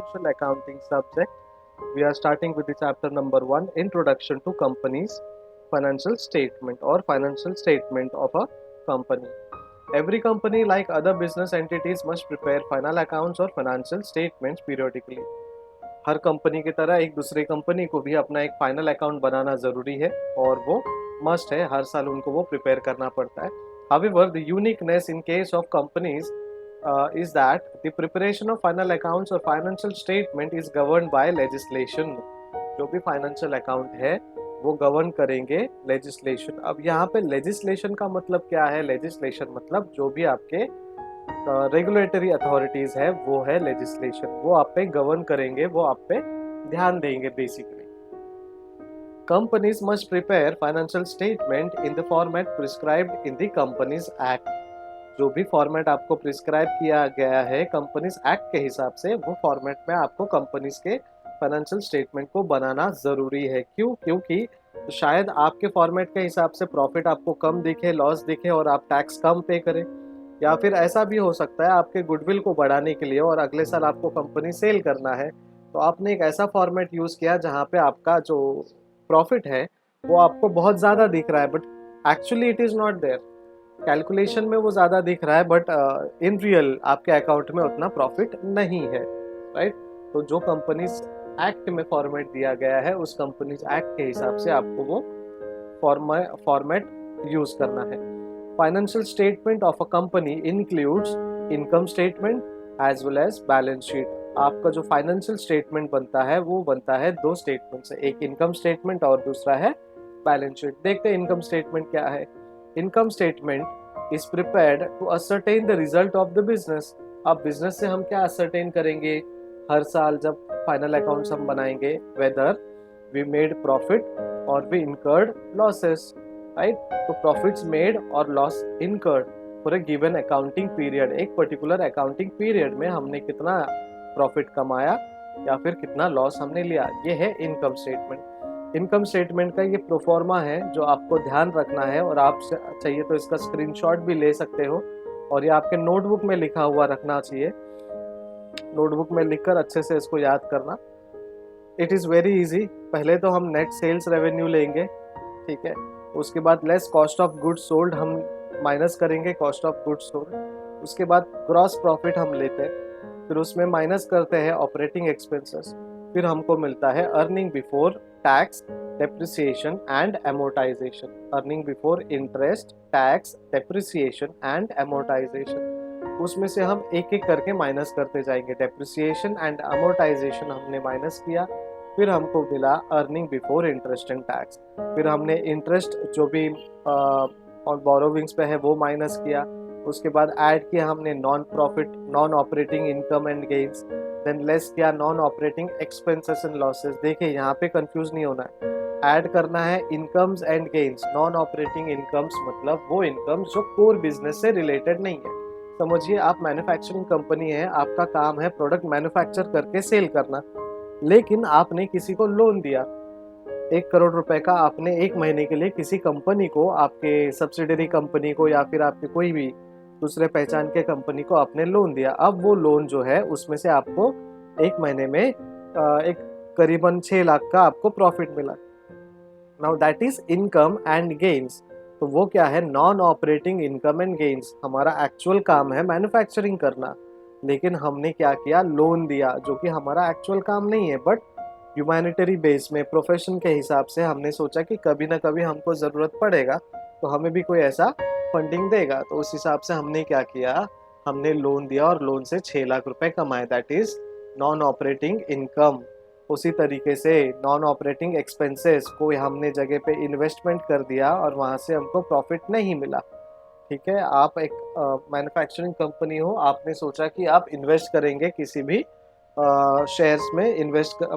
financial accounting subject. We are starting with the chapter number 1, Introduction to Companies Financial Statement or Financial Statement of a Company. Every company, like other business entities, must prepare final accounts or financial statements periodically. Her company की तरह एक दूसरे company को भी अपना एक final account बनाना ज़रूरी है और वो मस्ट है, हर साल उनको वो प्रिपेयर करना पड़ता है. However, the uniqueness in case of companies is that the preparation of final accounts or financial statement is governed by legislation. जो भी फाइनेंशियल अकाउंट है वो गवर्न करेंगे लेजिस्लेशन. अब यहाँ पे लेजिस्लेशन का मतलब क्या है? लेजिस्लेशन मतलब जो भी आपके रेगुलेटरी अथॉरिटीज है वो है लेजिस्लेशन. वो आप पे गवर्न करेंगे, वो आप पे ध्यान देंगे. Basically companies must prepare financial statement in the format prescribed in the companies act. जो भी फॉर्मेट आपको प्रिस्क्राइब किया गया है कंपनीज एक्ट के हिसाब से, वो फॉर्मेट में आपको कंपनीज के फाइनेंशियल स्टेटमेंट को बनाना ज़रूरी है. क्यों? क्योंकि शायद आपके फॉर्मेट के हिसाब से प्रॉफिट आपको कम दिखे, लॉस दिखे और आप टैक्स कम पे करें. या फिर ऐसा भी हो सकता है आपके गुडविल को बढ़ाने के लिए और अगले साल आपको कंपनी सेल करना है, तो आपने एक ऐसा फॉर्मेट यूज़ किया जहाँ पे आपका जो प्रॉफिट है वो आपको बहुत ज़्यादा दिख रहा है, but actually it is not there. Calculation में वो ज़्यादा दिख रहा है, बट इन रियल आपके अकाउंट में उतना प्रॉफिट नहीं है. राइट? तो जो कंपनीज एक्ट में फॉर्मेट दिया गया है उस कंपनीज एक्ट के हिसाब से आपको वो फॉर्मेट यूज़ करना है. Financial statement of a company includes income statement as well as balance sheet. आपका जो फाइनेंशियल स्टेटमेंट बनता है वो बनता है दो स्टेटमेंट से, एक इनकम स्टेटमेंट और दूसरा है बैलेंस शीट. देखते हैं इनकम स्टेटमेंट क्या है. Income statement is prepared to ascertain the result of the business. अब बिजनेस से हम क्या असरटेन करेंगे हर साल जब फाइनल अकाउंट्स हम बनाएंगे? वेदर वी मेड प्रॉफिट और वी इनकर्ड लॉसेस. राइट? तो प्रॉफिट्स मेड और loss incurred for a given accounting period. एक पर्टिकुलर अकाउंटिंग पीरियड में हमने कितना प्रॉफिट कमाया या फिर कितना लॉस हमने लिया, ये है इनकम स्टेटमेंट. इनकम स्टेटमेंट का ये प्रोफॉर्मा है जो आपको ध्यान रखना है, और आप चाहिए तो इसका स्क्रीनशॉट भी ले सकते हो और ये आपके नोटबुक में लिखा हुआ रखना चाहिए. नोटबुक में लिखकर अच्छे से इसको याद करना. It is very easy. पहले तो हम नेट सेल्स रेवेन्यू लेंगे, ठीक है. उसके बाद less cost of goods sold हम माइनस करेंगे कॉस्ट ऑफ गुड्स सोल्ड. उसके बाद ग्रॉस प्रॉफिट हम लेते हैं, फिर उसमें माइनस करते हैं ऑपरेटिंग एक्सपेंसेस. फिर हमको मिलता है earning before tax, depreciation and amortisation. Earning before interest, tax, depreciation and amortisation. उसमें से हम एक एक करके माइनस करते जाएंगे. डेप्रिसिएशन एंड अमोर्टाइजेशन हमने माइनस किया, फिर हमको मिला earning before interest and tax. फिर हमने इंटरेस्ट जो भी और बोरोविंग्स पे है वो माइनस किया. उसके बाद ऐड किया हमने non operating income and gains. Then less किया non operating expenses and losses. देखिए यहाँ पे कंफ्यूज नहीं होना है. ऐड करना है incomes and gains. Non operating incomes मतलब वो इनकम्स जो कोर बिजनेस से रिलेटेड नहीं है. समझिए आप मैन्युफैक्चरिंग कंपनी है, आपका काम है प्रोडक्ट मैन्युफैक्चर करके सेल करना, लेकिन आपने किसी को लोन दिया 1 करोड़ रुपए का. आपने एक महीने के लिए किसी कंपनी को, आपके सब्सिडरी कंपनी को या फिर आपके कोई भी दूसरे पहचान के कंपनी को आपने लोन दिया. अब वो लोन जो है उसमें से आपको एक महीने में एक करीबन 6 लाख का आपको प्रॉफिट मिला. Now that is income and gains. तो वो क्या है? Non operating income and gains. हमारा एक्चुअल काम है मैन्युफैक्चरिंग करना, लेकिन हमने क्या किया? लोन दिया, जो कि हमारा एक्चुअल काम नहीं है, बट ह्यूमैनिटरी बेस में प्रोफेशन के हिसाब से हमने सोचा कि कभी ना कभी हमको ज़रूरत पड़ेगा तो हमें भी कोई ऐसा फंडिंग देगा. तो उस हिसाब से हमने क्या किया? हमने लोन दिया और लोन से 6 लाख रुपए कमाए. That is non operating income. उसी तरीके से नॉन ऑपरेटिंग एक्सपेंसेस को हमने जगह पे इन्वेस्टमेंट कर दिया और वहाँ से हमको प्रॉफिट नहीं मिला. ठीक है, आप एक मैन्युफैक्चरिंग कंपनी हो, आपने सोचा कि आप इन्वेस्ट करेंगे किसी भी शेयर्स में,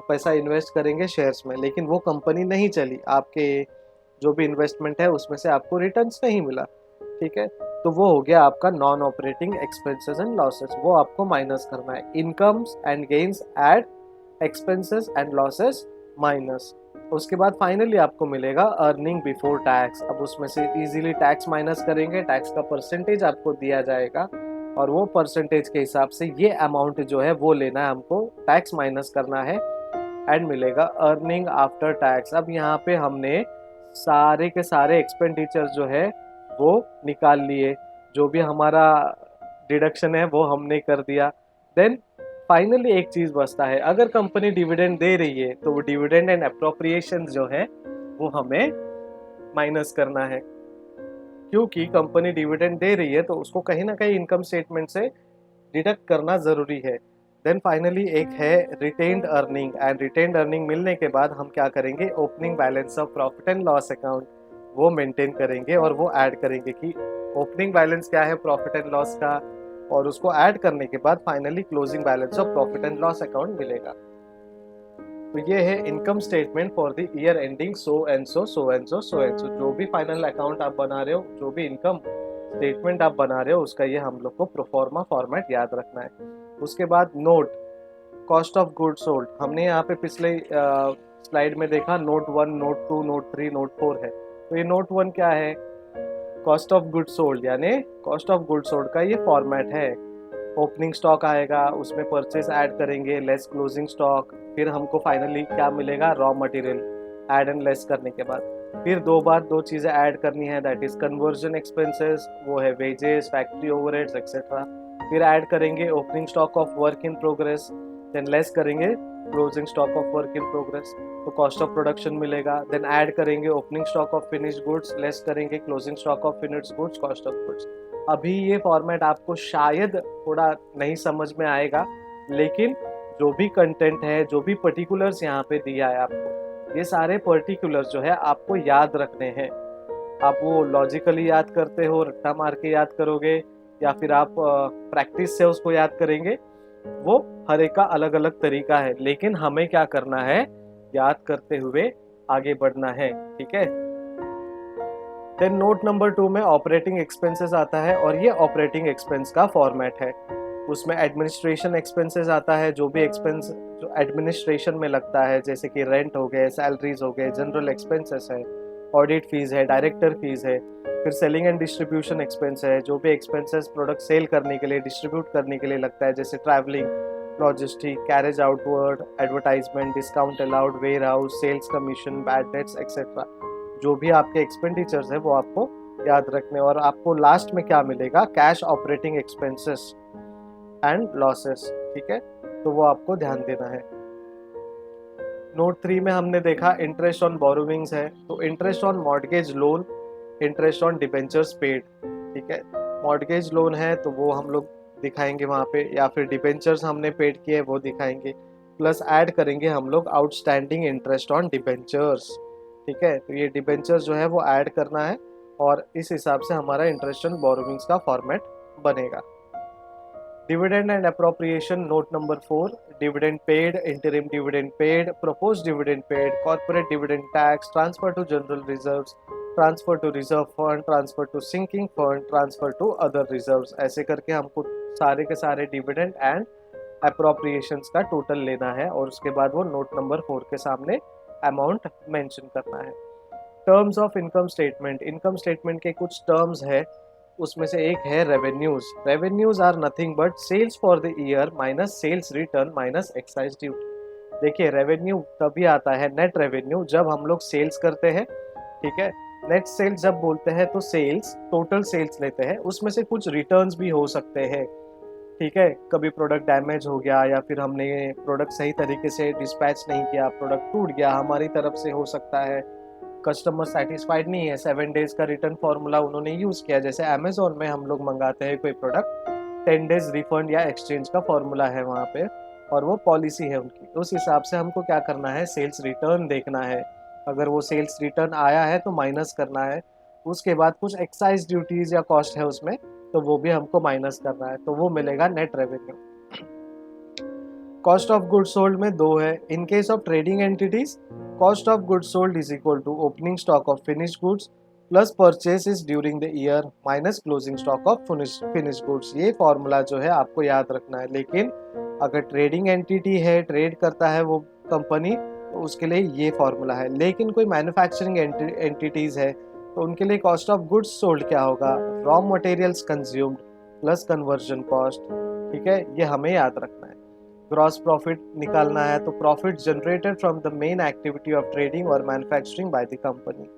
पैसा इन्वेस्ट करेंगे शेयर्स में, लेकिन वो कंपनी नहीं चली. आपके जो भी इन्वेस्टमेंट है उसमें से आपको रिटर्न्स नहीं मिला. ठीक है, तो वो हो गया आपका non operating expenses and losses. वो आपको माइनस करना है. Incomes and gains add, expenses and losses minus. उसके बाद फाइनली आपको मिलेगा अर्निंग बिफोर टैक्स. अब उसमें से इजीली टैक्स माइनस करेंगे, टैक्स का परसेंटेज आपको दिया जाएगा और वो परसेंटेज के हिसाब से ये अमाउंट जो है वो लेना है हमको, टैक्स माइनस करना है एंड मिलेगा अर्निंग आफ्टर टैक्स। अब यहाँ पे हमने सारे के सारे एक्सपेंडिचर जो है वो निकाल लिए, जो भी हमारा डिडक्शन है वो हमने कर दिया। देन फाइनली एक चीज बचता है, अगर कंपनी डिविडेंड दे रही है तो वो डिविडेंड एंड अप्रोप्रिएशन जो है वो हमें माइनस करना है, क्योंकि कंपनी डिविडेंड दे रही है तो उसको कहीं ना कहीं इनकम स्टेटमेंट से डिडक्ट करना जरूरी है। देन फाइनली एक है retained earning, and retained earning मिलने के बाद हम क्या करेंगे, opening balance of profit and loss account वो मेंटेन करेंगे और वो ऐड करेंगे कि ओपनिंग बैलेंस क्या है प्रॉफिट एंड लॉस का, और उसको ऐड करने के बाद finally closing balance of profit and loss account मिलेगा। तो ये है income statement for the year ending so and so so and so so and so. जो भी फाइनल अकाउंट आप बना रहे हो, जो भी इनकम स्टेटमेंट आप बना रहे हो, उसका ये हम लोग को प्रोफॉर्मा फॉर्मेट याद रखना है। उसके बाद note, cost of goods sold, हमने यहाँ पे पिछले स्लाइड में देखा नोट 1, नोट 2, नोट 3, नोट 4 है। तो ये नोट 1 क्या है, कॉस्ट ऑफ गुड्स सोल्ड, यानी कॉस्ट ऑफ गुड्स सोल्ड का ये फॉर्मेट है। ओपनिंग स्टॉक आएगा, उसमें परचेस ऐड करेंगे लेस क्लोजिंग स्टॉक, फिर हमको फाइनली क्या मिलेगा, raw material add and less करने के बाद फिर दो बार दो चीज़ें ऐड करनी है, दैट इज कन्वर्जन एक्सपेंसेस, वो है वेजेस, फैक्ट्री ओवरहेड्स एक्सेट्रा। फिर ऐड करेंगे opening stock of work in progress, then less करेंगे closing stock of work in progress, तो कॉस्ट ऑफ प्रोडक्शन मिलेगा। देन ऐड करेंगे opening stock of finished goods, less करेंगे closing stock of finished goods, cost of goods. अभी ये format आपको शायद थोड़ा नहीं समझ में आएगा, लेकिन जो भी कंटेंट है, जो भी पर्टिकुलर्स यहाँ पे दिया है आपको, ये सारे पर्टिकुलर्स जो है आपको याद रखने हैं। आप वो लॉजिकली याद करते हो, रट्टा मार के याद करोगे, या फिर आप प्रैक्टिस से उसको याद करेंगे, वो हर एक का अलग अलग तरीका है, लेकिन हमें क्या करना है, याद करते हुए आगे बढ़ना है, ठीक है। देन नोट नंबर 2 में ऑपरेटिंग एक्सपेंसेस आता है, और ये ऑपरेटिंग एक्सपेंस का फॉर्मेट है। उसमें एडमिनिस्ट्रेशन एक्सपेंसेस आता है, जो भी एक्सपेंस जो एडमिनिस्ट्रेशन में लगता है, जैसे कि रेंट हो गए, सैलरीज हो गए, जनरल एक्सपेंसेस है, ऑडिट फीस है, डायरेक्टर फीस है। फिर सेलिंग एंड डिस्ट्रीब्यूशन एक्सपेंस है, जो भी एक्सपेंसेस प्रोडक्ट सेल करने के लिए, डिस्ट्रीब्यूट करने के लिए लगता है, जैसे travelling, logistic, carriage outward, advertisement, discount allowed, warehouse, sales commission, bad debts etcetera. जो भी आपके एक्सपेंडिचर्स है वो आपको याद रखने, और आपको लास्ट में क्या मिलेगा, cash operating expenses and losses, ठीक है, तो वो आपको ध्यान देना है। नोट 3 में हमने देखा इंटरेस्ट ऑन बोरोविंग्स है, तो interest on mortgage loan, interest on debentures paid, ठीक है। मॉर्गेज लोन है तो वो हम लोग दिखाएंगे वहाँ पे, या फिर डिबेंचर्स हमने पेड किए वो दिखाएंगे, प्लस ऐड करेंगे हम लोग आउटस्टैंडिंग इंटरेस्ट ऑन डिबेंचर्स, ठीक है। तो ये डिबेंचर्स जो है वो ऐड करना है, और इस हिसाब से हमारा इंटरेस्ट ऑन बोरोविंग्स का फॉर्मेट बनेगा। Dividend and appropriation, note number 4, dividend paid, interim dividend paid, proposed dividend paid, corporate dividend tax, transfer to general reserves, transfer to reserve fund, transfer to sinking fund, transfer to other reserves, ऐसे करके हमको सारे के सारे dividend and appropriations का total लेना है, और उसके बाद वो नोट नंबर 4 के सामने अमाउंट मेंशन करना है। Terms of income statement, income statement के कुछ टर्म्स है, उसमें से एक है revenues. Revenues are nothing but sales for the year minus sales return minus excise duty. देखिए रेवेन्यू तभी आता है, नेट रेवेन्यू, जब हम लोग सेल्स करते हैं, ठीक है। नेट सेल्स जब बोलते हैं तो सेल्स, टोटल सेल्स लेते हैं, उसमें से कुछ रिटर्न्स भी हो सकते हैं, ठीक है। कभी प्रोडक्ट डैमेज हो गया, या फिर हमने प्रोडक्ट सही तरीके से डिस्पैच नहीं किया, प्रोडक्ट टूट गया हमारी तरफ से, हो सकता है कस्टमर सेटिस्फाइड नहीं है, 7 डेज का रिटर्न फॉर्मूला उन्होंने यूज़ किया, जैसे अमेजोन में हम लोग मंगाते हैं कोई प्रोडक्ट, 10 डेज रिफंड या एक्सचेंज का फॉर्मूला है वहाँ पे, और वो पॉलिसी है उनकी। उस हिसाब से हमको क्या करना है, सेल्स रिटर्न देखना है, अगर वो सेल्स रिटर्न आया है तो माइनस करना है, उसके बाद कुछ एक्साइज ड्यूटीज या कॉस्ट है उसमें, तो वो भी हमको माइनस करना है, तो वो मिलेगा net revenue. Cost of goods sold में 2 है। In case of trading entities, cost of goods sold is equal to opening stock of finished goods plus purchases during the year minus closing stock of finished goods. ये formula जो है आपको याद रखना है, लेकिन अगर ट्रेडिंग एंटिटी है, ट्रेड करता है वो कंपनी, तो उसके लिए ये फॉर्मूला है। लेकिन कोई मैन्युफैक्चरिंग एंटिटीज है तो उनके लिए कॉस्ट ऑफ गुड्स सोल्ड क्या होगा, raw materials consumed plus conversion cost, ठीक है, ये हमें याद रखना है। ग्रॉस प्रॉफिट निकालना है तो profit generated from the main activity of trading और manufacturing by the company.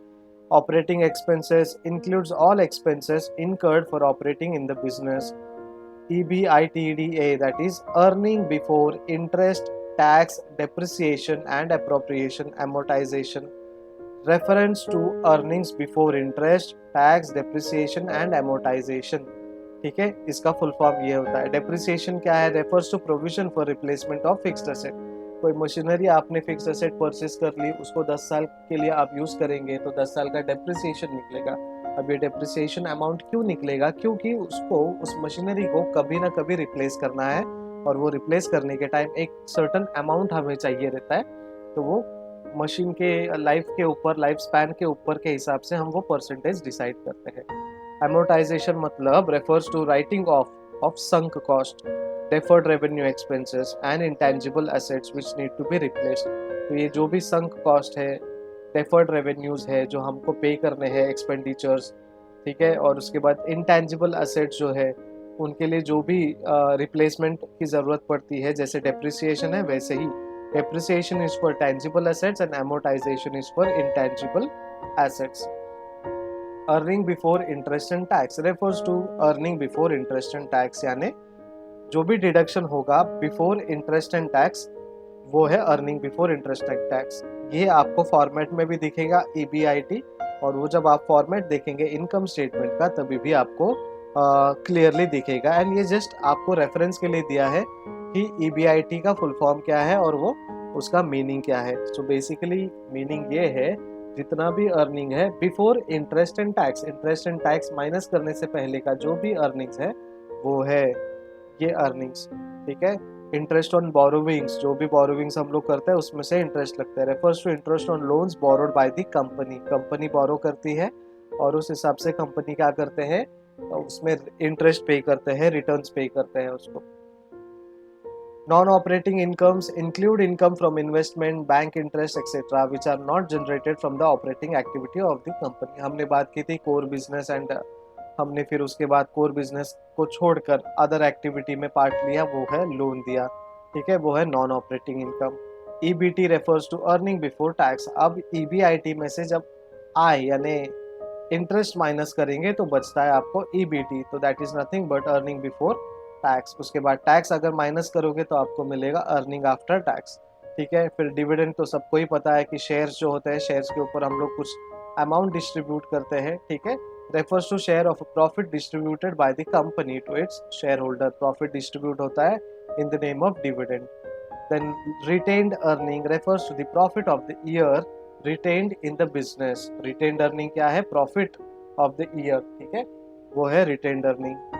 Operating expenses includes all expenses incurred for operating in the business. EBITDA, that is earning before interest, tax, depreciation and appropriation amortization, reference to earnings before interest, tax, depreciation and amortization। ठीक है, इसका full form ये होता है। Depreciation क्या है? Refers to provision for replacement of fixed asset. कोई machinery आपने फिक्स्ड एसेट परचेज कर ली, उसको 10 साल के लिए आप यूज करेंगे तो 10 साल का डेप्रिसिएशन निकलेगा। अब ये डेप्रिसिएशन अमाउंट क्यों निकलेगा? क्योंकि उसको, उस मशीनरी को कभी ना कभी रिप्लेस करना है और वो रिप्लेस करने के टाइम एक सर्टन अमाउंट हमें चाहिए रहता है, तो वो मशीन के लाइफ के ऊपर, लाइफ स्पैन के ऊपर के हिसाब से हम वो परसेंटेज डिसाइड करते हैं। amortization मतलब refers to writing off of sunk cost, deferred revenue expenses and intangible assets which need to be replaced। तो ये जो भी sunk cost है, deferred revenues है जो हमको पे करने हैं expenditures, ठीक है, और उसके बाद intangible assets जो है उनके लिए जो भी रिप्लेसमेंट की ज़रूरत पड़ती है, जैसे डेप्रिसिएशन है वैसे ही depreciation is for tangible assets and amortization is for intangible assets। Earning before interest and tax refers to earning before interest and tax, यानी जो भी डिडक्शन होगा बिफोर इंटरेस्ट एंड टैक्स वो है earning before interest and tax. ये आपको format में भी दिखेगा EBIT, और वो जब आप फॉर्मेट देखेंगे इनकम स्टेटमेंट का तभी भी आपको क्लियरली दिखेगा। एंड ये जस्ट आपको रेफरेंस के लिए दिया है कि EBIT का फुल फॉर्म क्या है और वो उसका मीनिंग क्या है। सो बेसिकली मीनिंग ये है, जितना भी अर्निंग है before interest and tax, interest and tax minus करने से पहले का जो भी अर्निंग्स है वो है ये अर्निंग्स, ठीक है। इंटरेस्ट ऑन बोरोविंग्स, जो भी बोरोविंग्स हम लोग करते हैं उसमें से इंटरेस्ट लगता है। Refers to interest on loans borrowed by the company, company borrow करती है और उस हिसाब से कंपनी क्या करते हैं, उसमें इंटरेस्ट पे करते हैं, रिटर्न्स पे करते हैं उसको। Non-operating incomes include income from investment, bank interest, etc., which are not generated from the operating activity of the company। हमने बात की थी कोर बिजनेस एंड हमने फिर उसके बाद कोर बिजनेस को छोड़कर अदर एक्टिविटी में पार्ट लिया, वो है लोन दिया, ठीक है, वो है non operating income. EBT refers to earning before tax. अब EBIT में से जब आय यानी इंटरेस्ट माइनस करेंगे तो बचता है आपको EBT, तो that is nothing but earning before tax. उसके बाद टैक्स अगर माइनस करोगे तो आपको मिलेगा अर्निंग आफ्टर टैक्स, ठीक है। फिर डिविडेंड तो सबको ही पता है कि शेयर्स जो होते हैं, शेयर्स के ऊपर हम लोग कुछ अमाउंट डिस्ट्रीब्यूट करते हैं, ठीक है। Refers to share of profit distributed by the company to its share holder, profit distribute होता है in the name of dividend. Then retained earning refers to the profit of the year retained in the business. Retained earning क्या है? Profit of the year, ठीक है, वो है retained earning.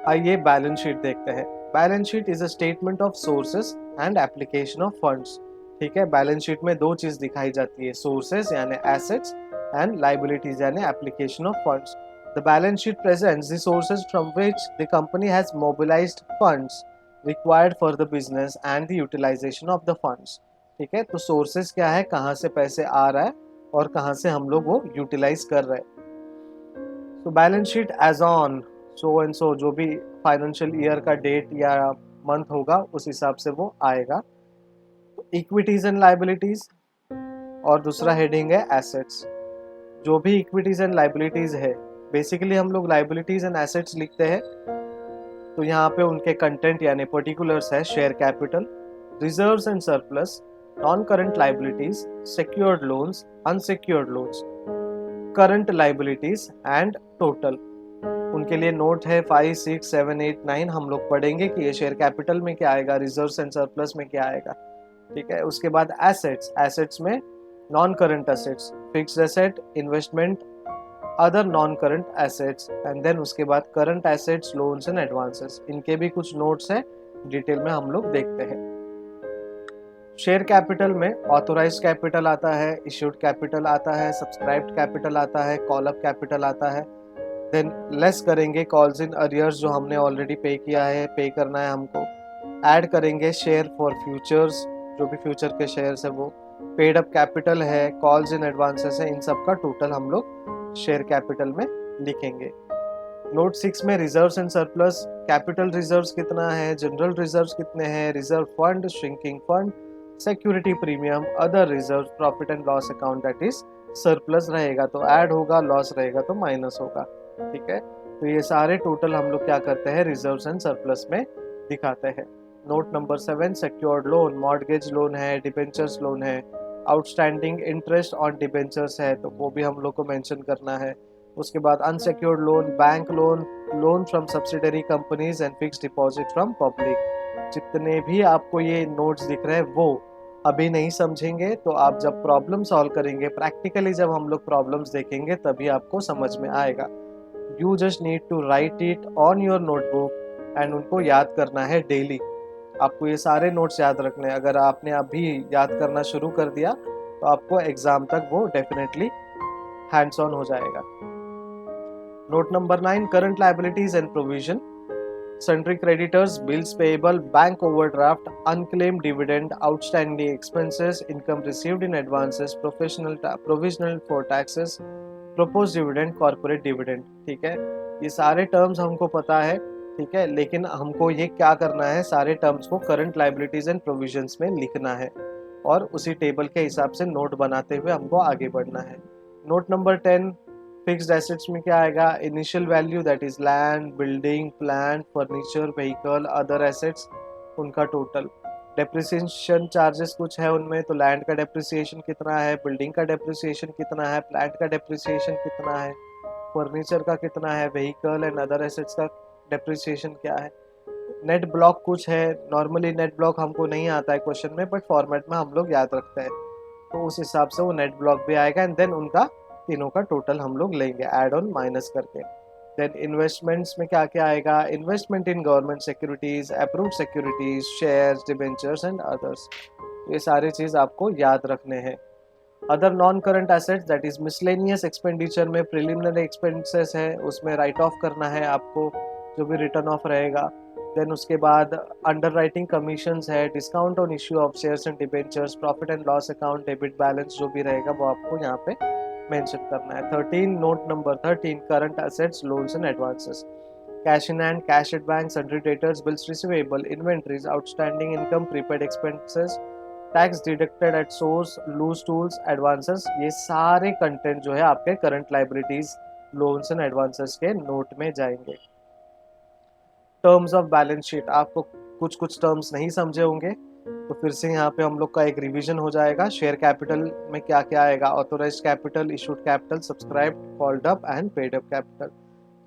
आइए balance sheet देखते हैं। Balance sheet is a statement of sources and application of funds, ठीक है। बैलेंस शीट में दो चीज दिखाई जाती है, सोर्सेस यानी एसेट्स एंड लाइबिलिटीज यानी application of funds. The balance sheet presents the sources from which the company has mobilised funds required for the business and the utilisation of the funds, ठीक है। तो सोर्सेस क्या है, कहाँ से पैसे आ रहा है और कहाँ से हम लोग वो यूटिलाइज कर रहे हैं। तो balance sheet as on so and so, जो भी फाइनेंशियल ईयर का डेट या मंथ होगा उस हिसाब से वो आएगा। तो इक्विटीज एंड लाइबिलिटीज, और दूसरा हेडिंग है एसेट्स। जो भी इक्विटीज एंड लाइबिलिटीज है, बेसिकली हम लोग लाइबिलिटीज एंड एसेट्स लिखते हैं, तो यहाँ पे उनके कंटेंट यानी पर्टिकुलर्स है share capital, reserves and surplus, non current liabilities, secured loans, unsecured loans, current liabilities and total. उनके लिए नोट है 5, 6, 7, 8, 9 हम लोग पढ़ेंगे कि ये शेयर कैपिटल में क्या आएगा, रिजर्व्स एंड सरप्लस में क्या आएगा, ठीक है। उसके बाद एसेट्स, एसेट्स में non current assets, fixed asset, investment, other non current assets, and then उसके बाद current assets, loans and advances. इनके भी कुछ नोट्स हैं, डिटेल में हम लोग देखते हैं। शेयर कैपिटल में ऑथोराइज कैपिटल आता है, इश्यूड कैपिटल आता है, सब्सक्राइब्ड कैपिटल आता है, कॉल अप कैपिटल आता है। देन लेस करेंगे कॉल्स इन अरियर्स जो हमने ऑलरेडी पे किया है, पे करना है हमको। ऐड करेंगे शेयर फॉर फ्यूचर्स, जो भी फ्यूचर के शेयर्स है वो। पेड अप कैपिटल है, कॉल्स इन एडवांसेस है, इन सब का टोटल हम लोग शेयर कैपिटल में लिखेंगे। नोट 6 में reserves and surplus, capital reserves कितना है, जनरल रिजर्व्स कितने हैं, reserve fund, shrinking fund, security premium, other reserve, profit and loss account that is surplus रहेगा तो ऐड होगा, लॉस रहेगा तो माइनस होगा। ठीक है, तो ये सारे टोटल हम लोग क्या करते हैं रिजर्व्स एंड सरप्लस में दिखाते हैं। Note number 7 secured loan, mortgage loan है, डिबेंचर्स लोन है, आउटस्टैंडिंग इंटरेस्ट ऑन डिबेंचर्स है तो वो भी हम लोग को मेंशन करना है। उसके बाद unsecured loan, bank loan, loan from subsidiary companies and fix deposit from public. जितने भी आपको ये नोट्स दिख रहे हैं वो अभी नहीं समझेंगे, तो आप जब प्रॉब्लम सॉल्व करेंगे प्रैक्टिकली, जब हम लोग प्रॉब्लम्स देखेंगे तभी आपको समझ में आएगा। You just need to write it on your notebook and उनको याद करना है डेली। आपको ये सारे नोट्स याद रखने हैं। अगर आपने अभी याद करना शुरू कर दिया तो आपको एग्जाम तक वो डेफिनेटली हैंड्स ऑन हो जाएगा। Note number 9 current liabilities and provision, sundry creditors, bills payable, bank overdraft, unclaimed dividend, outstanding expenses, income received in advances, provisional for taxes, proposed dividend, corporate dividend। ठीक है, ये सारे terms हमको पता है। ठीक है, लेकिन हमको ये क्या करना है, सारे टर्म्स को करंट लाइबिलिटीज एंड प्रोविजंस में लिखना है और उसी टेबल के हिसाब से नोट बनाते हुए हमको आगे बढ़ना है। नोट नंबर 10 फिक्स्ड एसेट्स में क्या आएगा, initial value that is land, building, plant, furniture, vehicle, other assets, उनका टोटल। डेप्रिसिएशन चार्जेस कुछ है उनमें, तो लैंड का डेप्रिसिएशन कितना है, बिल्डिंग का डेप्रिसिएशन कितना है, प्लांट का डेप्रिसिएशन कितना है, फर्नीचर का कितना है, व्हीकल एंड अदर एसेट्स का डेप्रिसिएशन क्या है। नेट ब्लॉक कुछ है, नॉर्मली नेट ब्लॉक हमको नहीं आता है क्वेश्चन में, बट फॉर्मेट में हम लोग याद रखते हैं, तो उस हिसाब से वो नेट ब्लॉक भी आएगा एंड देन उनका तीनों का टोटल हम लोग लेंगे ऐड ऑन माइनस करके। देन इन्वेस्टमेंट्स में क्या क्या आएगा, investment in government securities, approved securities, shares, debentures and others, ये सारी चीज आपको याद रखने हैं। Other non current assets that is miscellaneous expenditure में प्रिलिमिनरी एक्सपेंसेस है, उसमें राइट ऑफ करना है आपको जो भी रिटर्न ऑफ रहेगा। देन उसके बाद अंडर राइटिंग कमीशंस है, discount on issue of shares and debentures, profit and loss account, debit balance जो भी रहेगा वो आपको यहाँ पे मेंशन करना है। 13 note number 13 current assets, loans and advances, cash in hand, cash at bank, sundry debtors, bills receivable, inventories, outstanding income, prepaid expenses, tax deducted at source, loose tools, advances, ये सारे कंटेंट जो है आपके current liabilities, loans and advances के note में जाएंगे। Terms of balance sheet, आपको कुछ कुछ टर्म्स नहीं समझे होंगे तो फिर से यहाँ पे हम लोग का एक रिवीजन हो जाएगा। शेयर कैपिटल में क्या क्या आएगा, authorised capital, issued capital, subscribed, called up and paid up capital.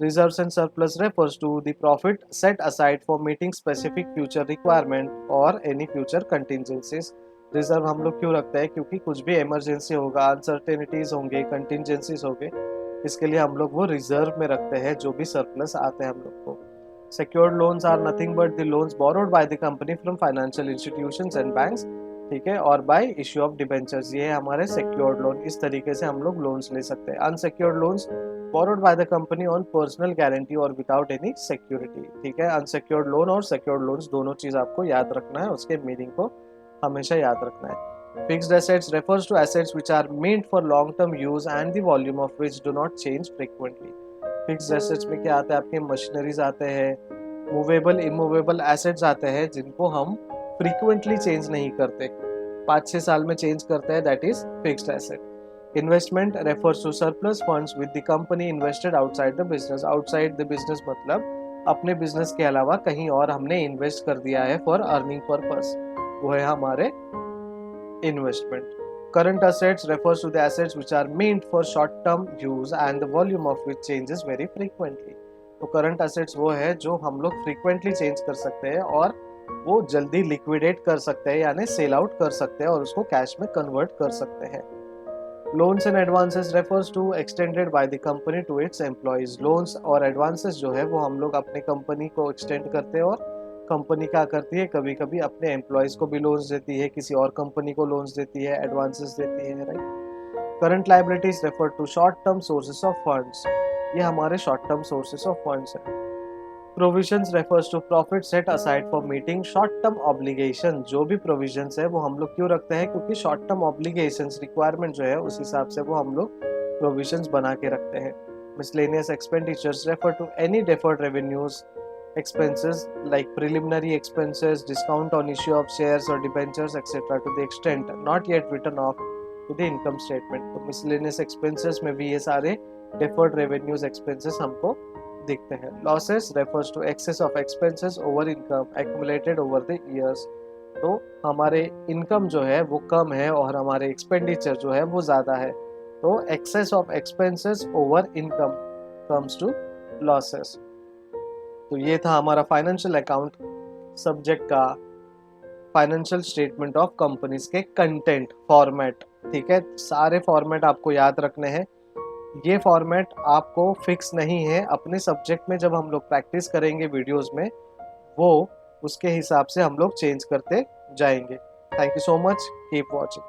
Reserves and surplus refers to the profit set aside for meeting specific future requirement or any future contingencies। Reserve हम लोग क्यों रखते हैं, क्योंकि कुछ भी इमरजेंसी होगा, uncertainties होंगे, कंटिजेंसीज होंगे, इसके लिए हम लोग वो रिजर्व में रखते हैं जो भी सरप्लस आते हैं हम लोग को। Secured loans are nothing but the loans borrowed by the company from financial institutions and banks। ठीक है, और बाय इश्यू ऑफ डिबेंचर्स, ये है हमारे सिक्योर्ड लोन। इस तरीके से हम लोग लोन्स ले सकते हैं। Unsecured loans borrowed by the company on personal guarantee or without any security। ठीक है, अनसिक्योर्ड लोन और सिक्योर्ड लोन्स दोनों चीज आपको याद रखना है, उसके मीनिंग को हमेशा याद रखना है। Fixed assets refers to assets which are meant for long term use and the volume of which do not change frequently। Fixed assets में क्या आता है, आपके मशीनरीज आते हैं, मूवेबल इमूवेबल एसेट्स आते हैं जिनको हम फ्रीक्वेंटली चेंज नहीं करते, 5-6 साल में चेंज करते हैं, that is fixed asset. Investment refers to surplus funds with the company invested outside the business. Outside the business मतलब अपने बिजनेस के अलावा कहीं और हमने इन्वेस्ट कर दिया है फॉर अर्निंग पर्पस, वो है हमारे investment. Current assets refers to the assets which are meant for short-term use and the volume of which changes very frequently। तो करंट एसेट्स वो है जो हम लोग फ्रीक्वेंटली चेंज कर सकते हैं और वो जल्दी लिक्विडेट कर सकते हैं, यानी सेल आउट कर सकते हैं और उसको कैश में कन्वर्ट कर सकते हैं। Loans and advances refers to extended by the company to its employees. Loans और एडवांसेस जो है वो हम लोग अपने कंपनी को एक्सटेंड करते हैं और कंपनी क्या करती है, कभी कभी अपने एम्प्लॉयज को भी लोन्स देती है, किसी और कंपनी को लोन्स देती है, एडवांसेस देती है, right. Current liabilities refer to short term sources of funds, ये हमारे short term sources of funds है। Provisions refers to profit set aside for meeting short term obligation. जो भी प्रोविजंस है वो हम लोग क्यों रखते हैं, क्योंकि शॉर्ट टर्म ऑब्लिगेशंस रिक्वायरमेंट जो है उस हिसाब से वो हम लोग प्रोविजंस बना के रखते हैं। Miscellaneous expenditures refer to any deferred revenues, expenses like preliminary expenses, discount on issue of shares or debentures, etc., to the extent not yet written off to the income statement. तो miscellaneous expenses में भी ये सारे deferred revenues expenses हमको दिखते हैं. Losses refers to excess of expenses over income accumulated over the years. तो हमारे इनकम जो है वो कम है और हमारे एक्सपेंडिचर जो है वो ज़्यादा है, तो excess of expenses over income comes to losses. तो ये था हमारा फाइनेंशियल अकाउंट सब्जेक्ट का फाइनेंशियल स्टेटमेंट ऑफ कंपनीज के कंटेंट फॉर्मेट. ठीक है, सारे फॉर्मेट आपको याद रखने हैं. ये फॉर्मेट आपको फिक्स नहीं है, अपने सब्जेक्ट में जब हम लोग प्रैक्टिस करेंगे वीडियोस में वो उसके हिसाब से हम लोग चेंज करते जाएंगे. Thank you so much, keep watching.